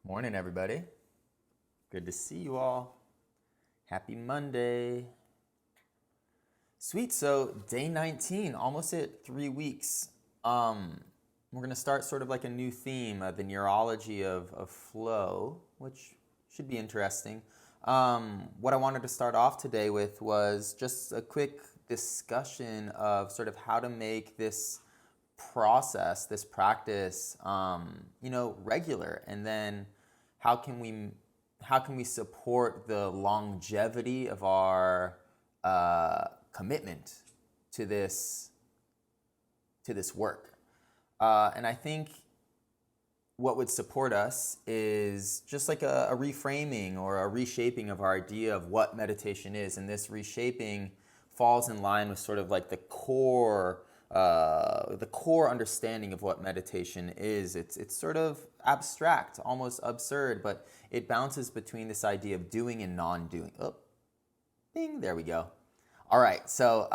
Morning, everybody. Good to see you all. Happy Monday. Sweet. So day 19, almost at 3 weeks. We're going to start sort of like a new theme, the neurology of flow, which should be interesting. What I wanted to start off today with was just a quick discussion of sort of how to make this process, this practice, regular, and then how can we support the longevity of our commitment to this work? And I think what would support us is just like a reframing or a reshaping of our idea of what meditation is, and this reshaping falls in line with sort of like the core understanding of what meditation is. It's sort of abstract, almost absurd, but it bounces between this idea of doing and non-doing. Oh, ding, there we go. All right, so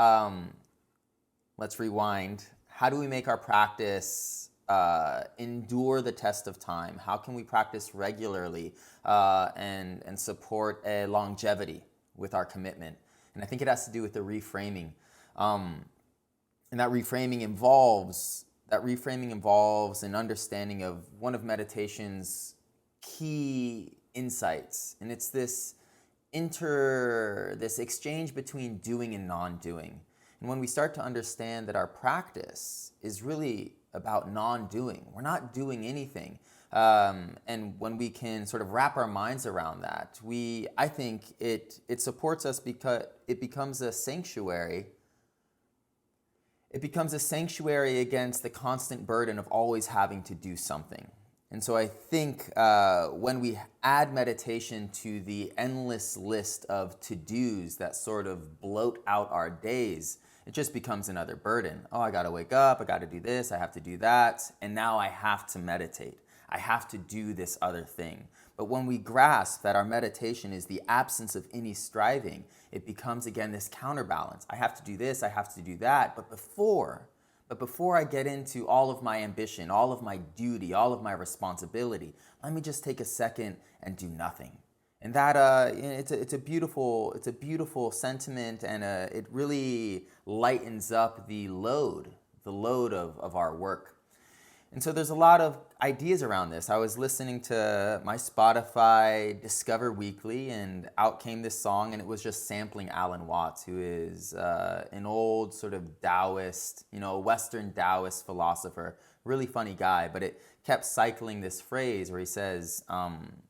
let's rewind. How do we make our practice endure the test of time? How can we practice regularly and support a longevity with our commitment? And I think it has to do with the reframing. And that reframing involves an understanding of one of meditation's key insights, and it's this exchange between doing and non-doing. And when we start to understand that our practice is really about non-doing, we're not doing anything, and when we can sort of wrap our minds around that, I think it supports us because it becomes a sanctuary. It becomes a sanctuary against the constant burden of always having to do something. And so I think when we add meditation to the endless list of to-dos that sort of bloat out our days, it just becomes another burden. Oh, I gotta wake up, I gotta do this, I have to do that, and now I have to meditate. I have to do this other thing. But when we grasp that our meditation is the absence of any striving, it becomes again this counterbalance. I have to do this, I have to do that, but before I get into all of my ambition, all of my duty, all of my responsibility, let me just take a second and do nothing. And that it's a beautiful sentiment, and it really lightens up the load of our work. And so there's a lot of ideas around this. I was listening to my Spotify Discover Weekly, and out came this song, and it was just sampling Alan Watts, who is an old sort of Taoist, Western Taoist philosopher, really funny guy, but it kept cycling this phrase where he says,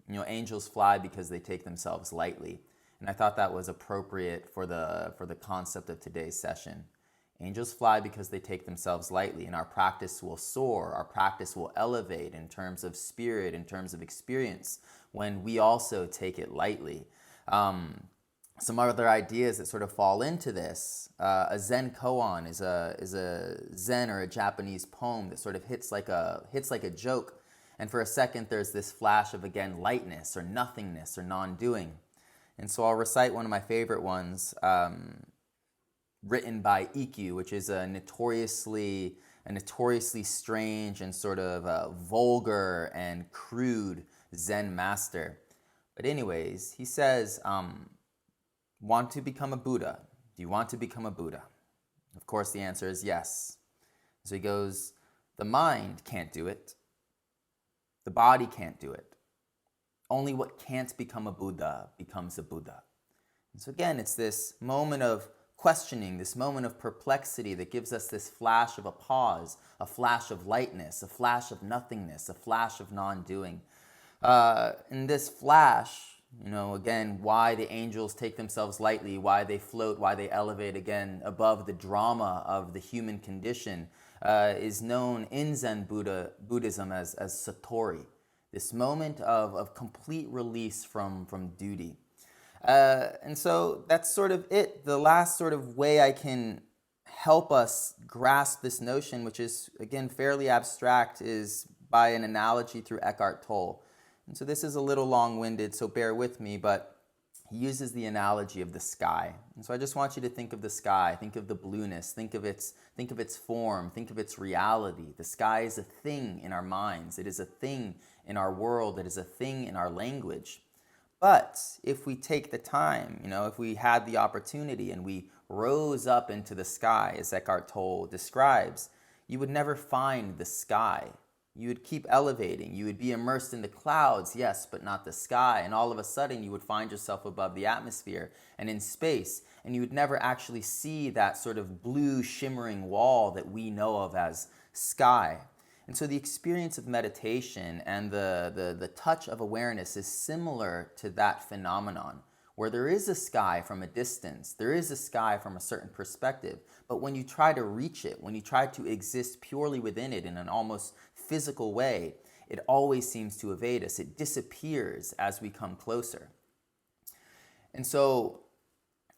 angels fly because they take themselves lightly. And I thought that was appropriate for the concept of today's session. Angels fly because they take themselves lightly, and our practice will soar, our practice will elevate in terms of spirit, in terms of experience, when we also take it lightly. Some other ideas that sort of fall into this, a Zen koan is a Zen or a Japanese poem that sort of hits like a joke, and for a second there's this flash of, again, lightness or nothingness or non-doing. And so I'll recite one of my favorite ones, written by Ikkyu, which is a notoriously strange and sort of vulgar and crude Zen master. But anyways, he says, want to become a Buddha? Do you want to become a Buddha? Of course, the answer is yes. So he goes, the mind can't do it. The body can't do it. Only what can't become a Buddha becomes a Buddha. And so again, it's this moment of questioning, this moment of perplexity that gives us this flash of a pause, a flash of lightness, a flash of nothingness, a flash of non-doing. In this flash, again, why the angels take themselves lightly, why they float, why they elevate, again, above the drama of the human condition, is known in Zen Buddhism as Satori, this moment of complete release from duty. And so that's sort of it. The last sort of way I can help us grasp this notion, which is, again, fairly abstract, is by an analogy through Ekhart Tolle. And so this is a little long-winded, so bear with me, but he uses the analogy of the sky. And so I just want you to think of the sky, think of the blueness, think of its form, think of its reality. The sky is a thing in our minds. It is a thing in our world, that is a thing in our language. But if we take the time, if we had the opportunity and we rose up into the sky, as Ekhart Tolle describes, you would never find the sky. You would keep elevating. You would be immersed in the clouds, yes, but not the sky. And all of a sudden, you would find yourself above the atmosphere and in space. And you would never actually see that sort of blue shimmering wall that we know of as sky. And so the experience of meditation and the touch of awareness is similar to that phenomenon, where there is a sky from a distance, there is a sky from a certain perspective, but when you try to reach it, when you try to exist purely within it in an almost physical way, it always seems to evade us. It disappears as we come closer. And so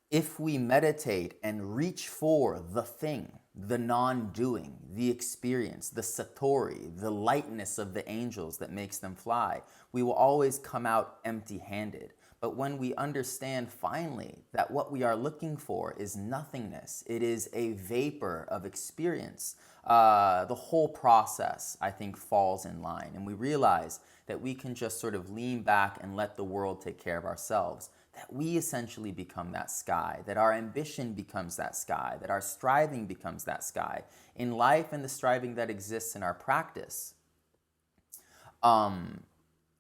if we meditate and reach for the thing, the non-doing, the experience, the Satori, the lightness of the angels that makes them fly, we will always come out empty-handed. But when we understand finally that what we are looking for is nothingness, it is a vapor of experience, the whole process, I think, falls in line. And we realize that we can just sort of lean back and let the world take care of ourselves. That we essentially become that sky, that our ambition becomes that sky, that our striving becomes that sky in life and the striving that exists in our practice.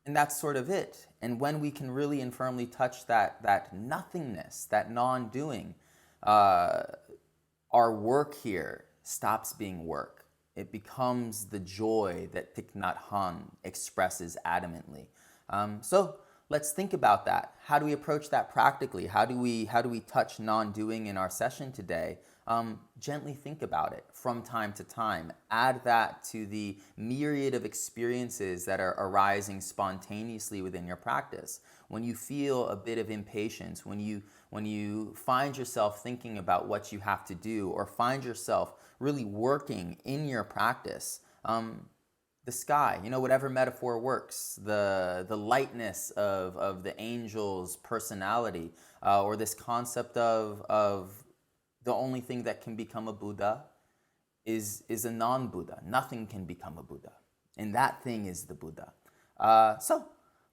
And that's sort of it. And when we can really and firmly touch that nothingness, that non-doing, our work here stops being work. It becomes the joy that Thich Nhat Hanh expresses adamantly. So let's think about that. How do we approach that practically? How do we touch non-doing in our session today? Gently think about it from time to time. Add that to the myriad of experiences that are arising spontaneously within your practice. When you feel a bit of impatience, when you find yourself thinking about what you have to do, or find yourself really working in your practice, the sky, whatever metaphor works, the lightness of the angel's personality, or this concept of the only thing that can become a Buddha is a non-Buddha. Nothing can become a Buddha. And that thing is the Buddha. So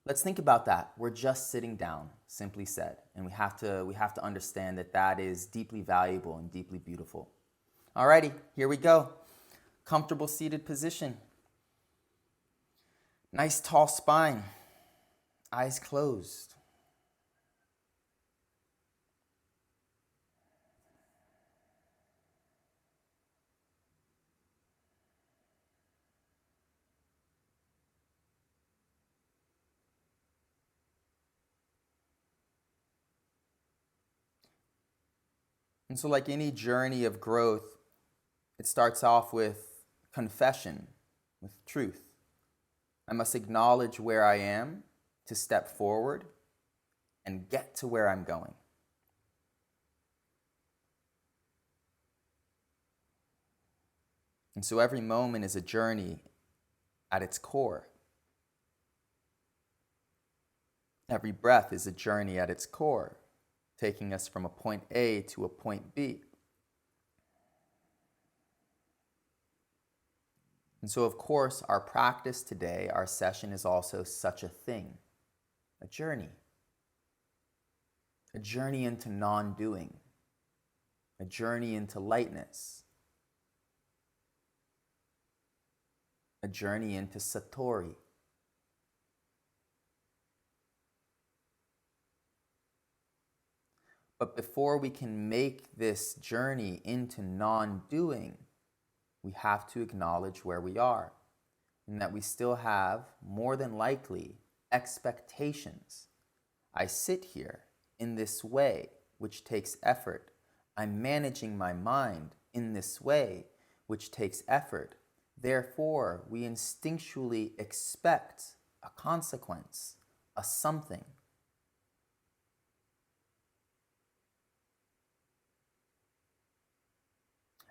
let's think about that. We're just sitting down, simply said. And we have to understand that is deeply valuable and deeply beautiful. Alrighty, here we go. Comfortable seated position. Nice tall spine. Eyes closed. And so like any journey of growth, it starts off with confession, with truth. I must acknowledge where I am to step forward and get to where I'm going. And so every moment is a journey at its core. Every breath is a journey at its core, taking us from a point A to a point B. And so, of course, our practice today, our session, is also such a thing, a journey into non-doing, a journey into lightness, a journey into Satori. But before we can make this journey into non-doing, we have to acknowledge where we are, and that we still have, more than likely, expectations. I sit here in this way, which takes effort. I'm managing my mind in this way, which takes effort. Therefore, we instinctually expect a consequence, a something.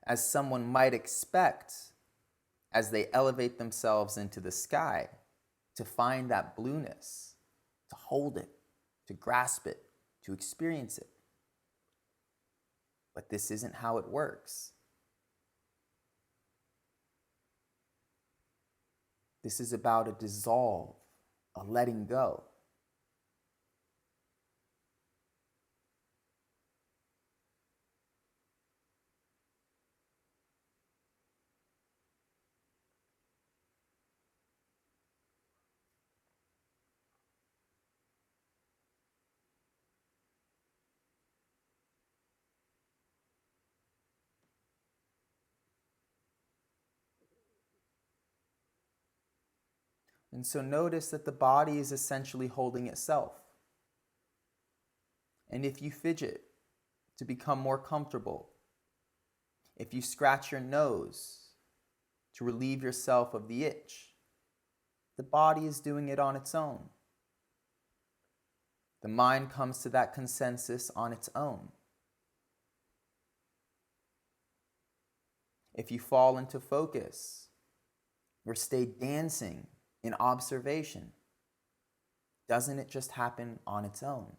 As someone might expect, as they elevate themselves into the sky, to find that blueness, to hold it, to grasp it, to experience it. But this isn't how it works. This is about a dissolve, a letting go. And so notice that the body is essentially holding itself. And if you fidget to become more comfortable, if you scratch your nose to relieve yourself of the itch, the body is doing it on its own. The mind comes to that consensus on its own. If you fall into focus or stay dancing in observation, doesn't it just happen on its own?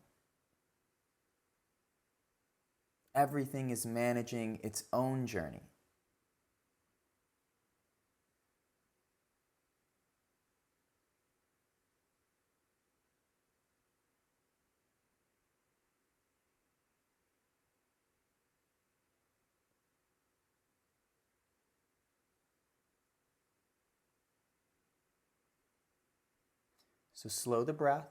Everything is managing its own journey. So slow the breath.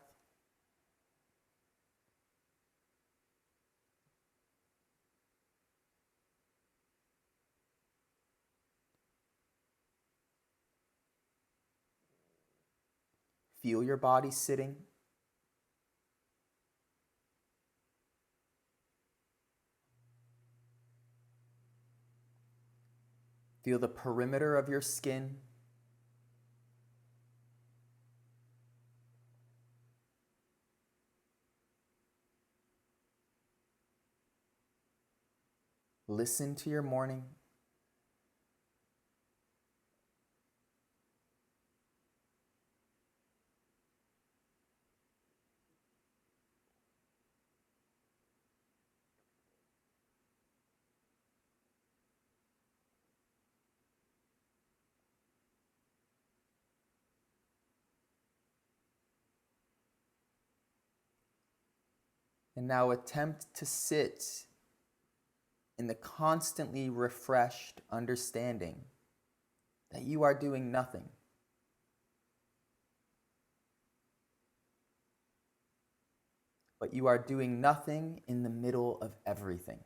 Feel your body sitting. Feel the perimeter of your skin. Listen to your morning. And now attempt to sit in the constantly refreshed understanding that you are doing nothing. But you are doing nothing in the middle of everything.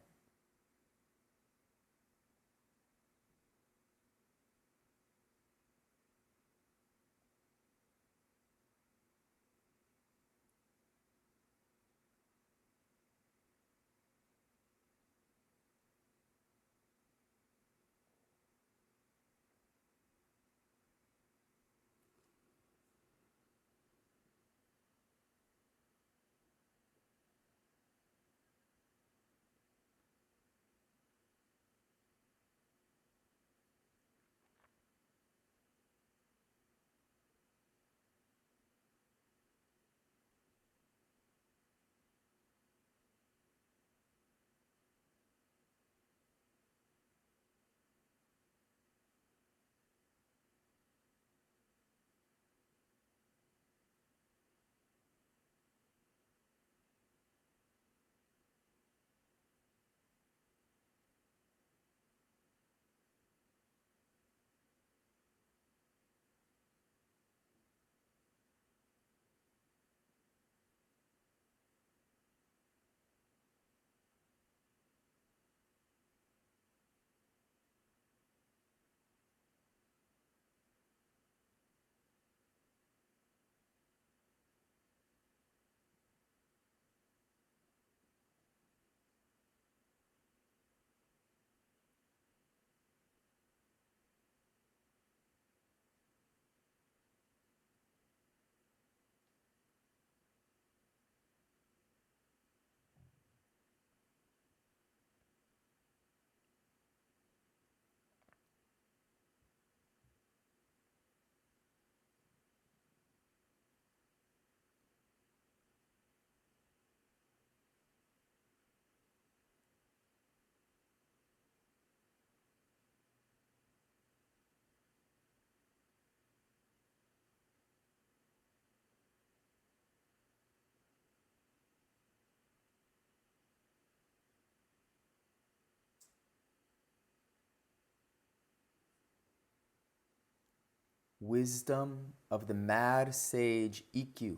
wisdom of the mad sage Ikkyu.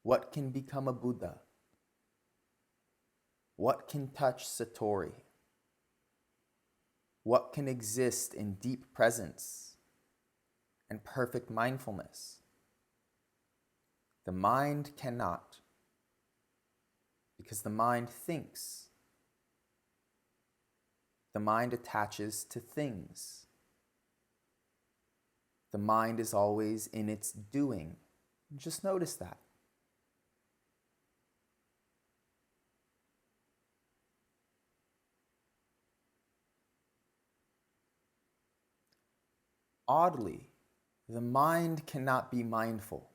What can become a Buddha? What can touch Satori? What can exist in deep presence and perfect mindfulness? The mind cannot, because the mind thinks. The mind attaches to things. The mind is always in its doing. Just notice that. Oddly, the mind cannot be mindful.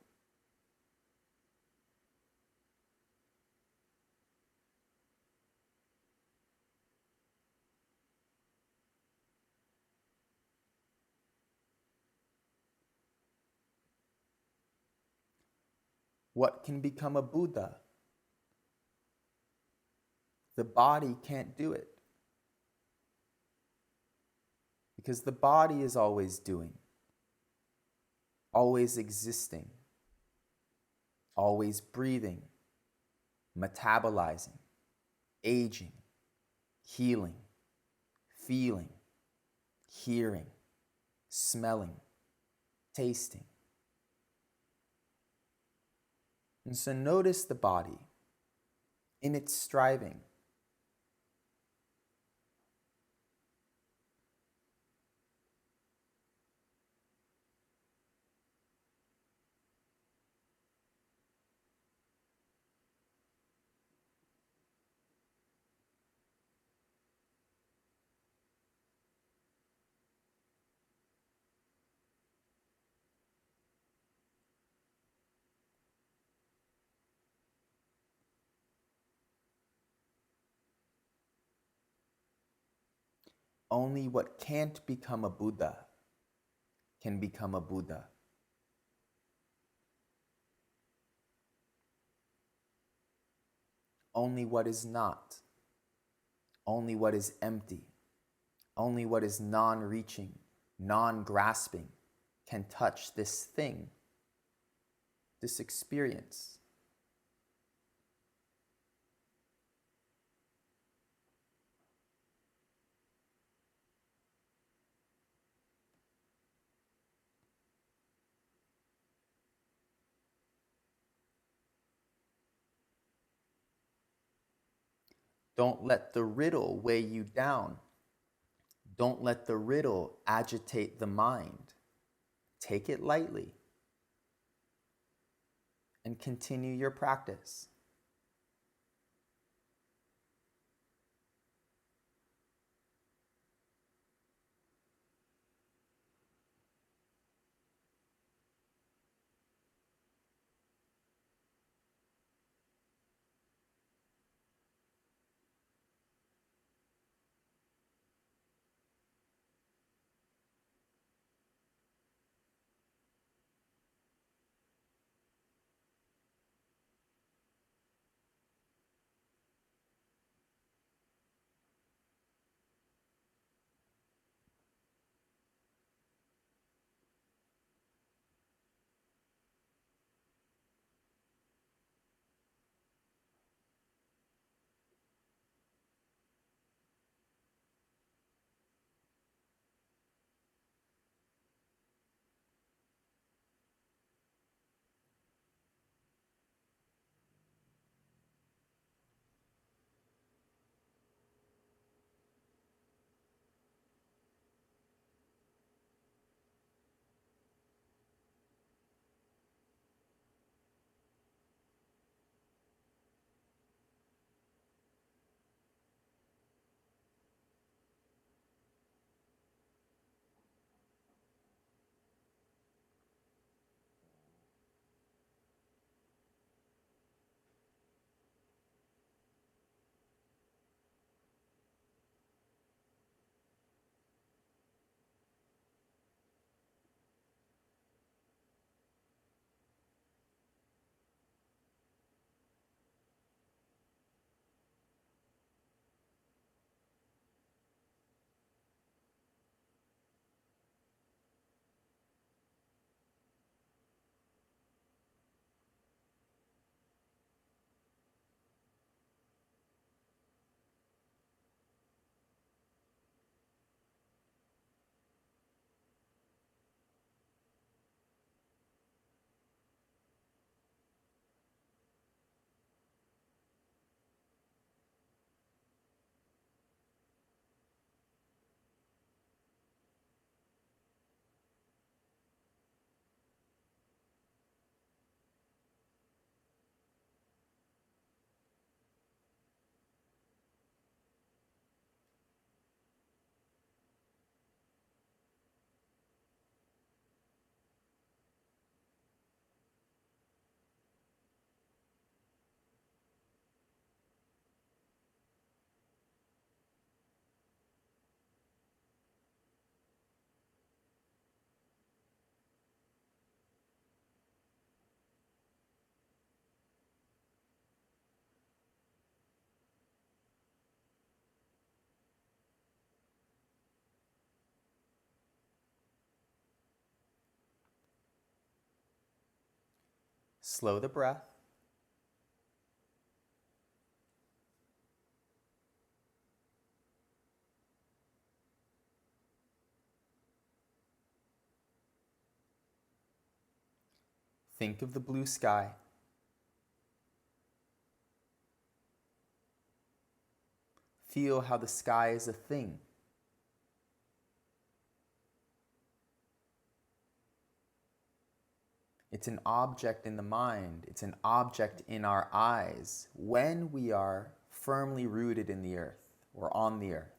What can become a Buddha? The body can't do it, because the body is always doing, always existing, always breathing, metabolizing, aging, healing, feeling, hearing, smelling, tasting. And so notice the body in its striving. Only what can't become a Buddha can become a Buddha. Only what is not, only what is empty, only what is non-reaching, non-grasping can touch this thing, this experience. Don't let the riddle weigh you down. Don't let the riddle agitate the mind. Take it lightly and continue your practice. Slow the breath. Think of the blue sky. Feel how the sky is a thing. It's an object in the mind. It's an object in our eyes when we are firmly rooted in the earth or on the earth.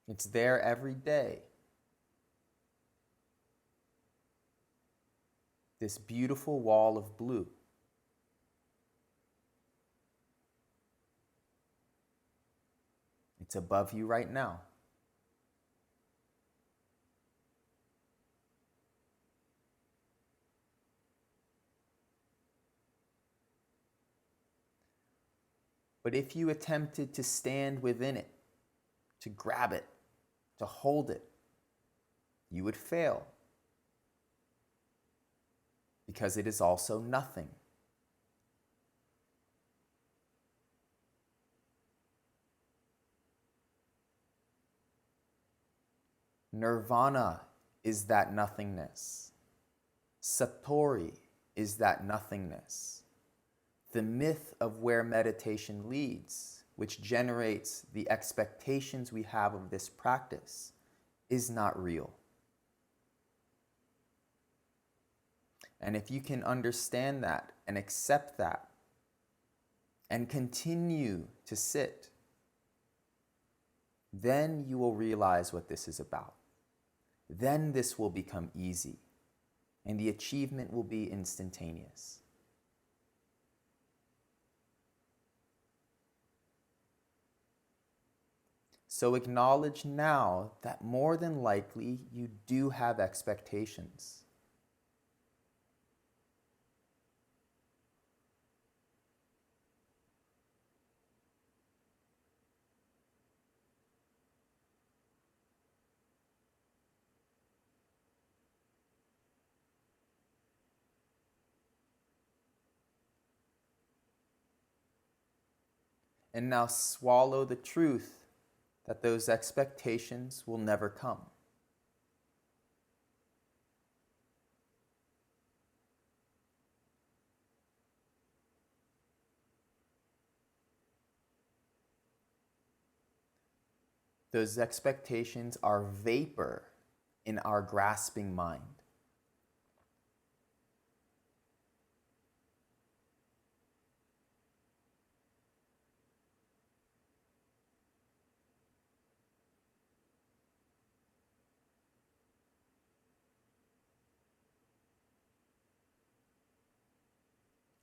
It's there every day. This beautiful wall of blue. It's above you right now. But if you attempted to stand within it, to grab it, to hold it, you would fail. Because it is also nothing. Nirvana is that nothingness. Satori is that nothingness. The myth of where meditation leads, which generates the expectations we have of this practice, is not real. And if you can understand that and accept that and continue to sit, then you will realize what this is about. Then this will become easy, and the achievement will be instantaneous. So acknowledge now that more than likely you do have expectations. And now swallow the truth that those expectations will never come. Those expectations are vapor in our grasping mind.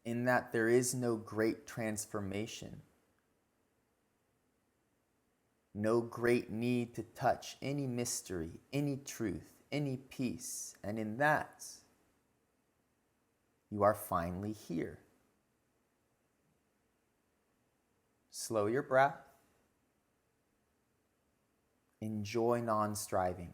In that there is no great transformation, no great need to touch any mystery, any truth, any peace, and in that, you are finally here. Slow your breath. Enjoy non-striving.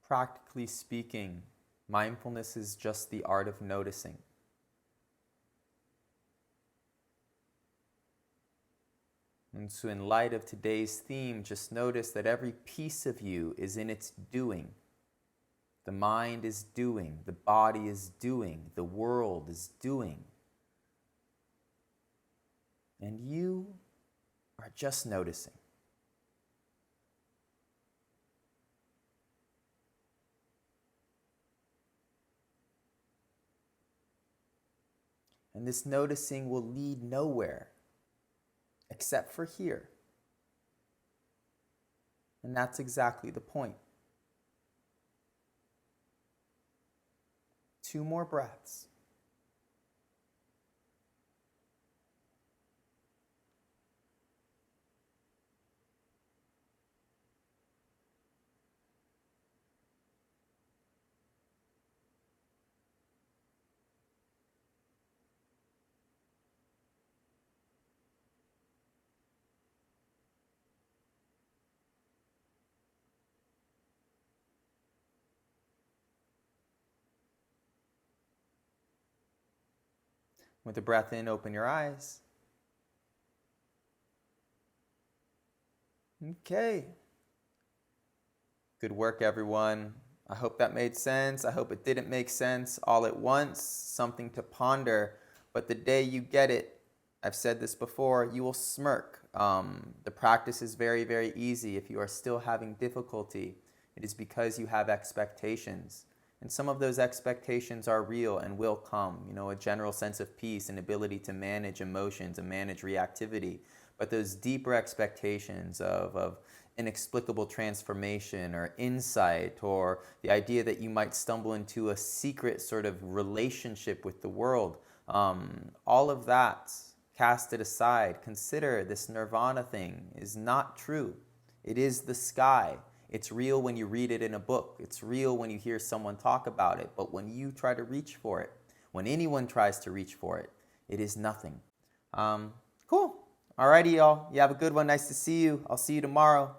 Practically speaking, mindfulness is just the art of noticing. And so in light of today's theme, just notice that every piece of you is in its doing. The mind is doing, the body is doing, the world is doing. And you are just noticing. And this noticing will lead nowhere except for here. And that's exactly the point. 2 more breaths. With the breath in, open your eyes. Okay. Good work, everyone. I hope that made sense. I hope it didn't make sense all at once. Something to ponder. But the day you get it, I've said this before, you will smirk. The practice is very, very easy. If you are still having difficulty, it is because you have expectations. And some of those expectations are real and will come. A general sense of peace, an ability to manage emotions and manage reactivity. But those deeper expectations of inexplicable transformation or insight, or the idea that you might stumble into a secret sort of relationship with the world, all of that, cast it aside. Consider this nirvana thing is not true. It is the sky. It's real when you read it in a book. It's real when you hear someone talk about it. But when you try to reach for it, when anyone tries to reach for it, it is nothing. Cool. Alrighty, y'all. You have a good one. Nice to see you. I'll see you tomorrow.